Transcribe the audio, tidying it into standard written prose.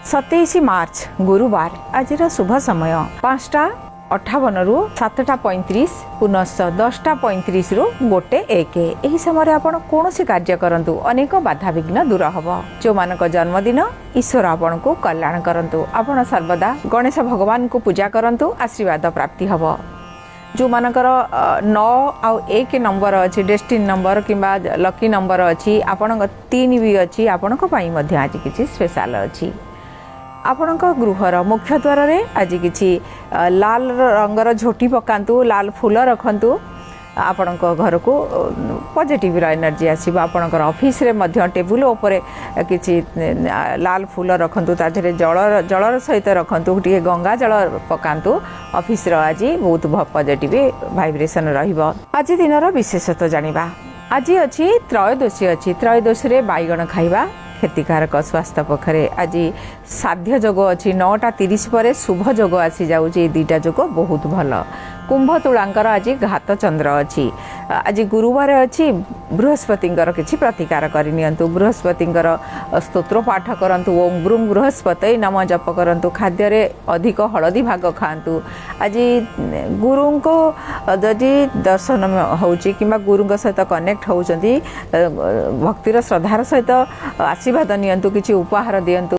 27 मार्च गुरुवार आज शुभ समय 5:58 रु 7:35 पुनश्च 10:35 रु 1:01 यही समय आपण कौन कार्य करंतु अनेक बाधा विघ्न दूर हम। जो मानक जन्मदिन ईश्वर आपण को कल्याण करंतु। आपण सर्वदा गणेश भगवान को पूजा करंतु आशीर्वाद प्राप्ति हम। जो मानकर 9 आउ 1 नंबर अच्छी डेस्टिन नंबर किंबा लकी नंबर अच्छी आपण 3 भी अच्छी आपण आज किसी स्पेशल अच्छी। आपण गृहर मुख्य द्वार रे आज किसी लाल रंगर झोटी पकांतु लाल फूल रखंतु आपण घर को पॉजिटिव एनर्जी आसीबा। आपणकर ऑफिस रे मध्य टेबुल ऊपर किसी लाल फूल रखंतु ताधरे जलर सहित रखंतु टिके गंगा जल पकांतु ऑफिस रो आज बहुत पॉजिटिव वाइब्रेशन रहिबो। आज दिनर विशेषत्व जानिबा। आज अछि त्रयोदशी अछि। त्रयोदशी रे बाइगण खाइबा क्षतिकारक स्वास्थ्य पक्षरे। आज साध्य जोग अच्छी 9:30 पर शुभ जोग आसी जाऊँगी। दुईटा जोग बहुत भल। कुंभ तुलांकर आज घात चंद्र अच्छी। आज गुरुवार अच्छी बृहस्पति किसी प्रतिकार करनियंतु। बृहस्पति स्तोत्र पाठ करंतु। ओम ब्रूं बृहस्पति नम जप करंतु। खाद्य रे अधिक हलदी भाग खातु। आज गुरु को जदि दर्शन होची किंबा गुरु सहित कनेक्ट होउचंती भक्तिर श्रद्धार सहित आशीर्वाद नियंतु। किसी उपहार दियंतु।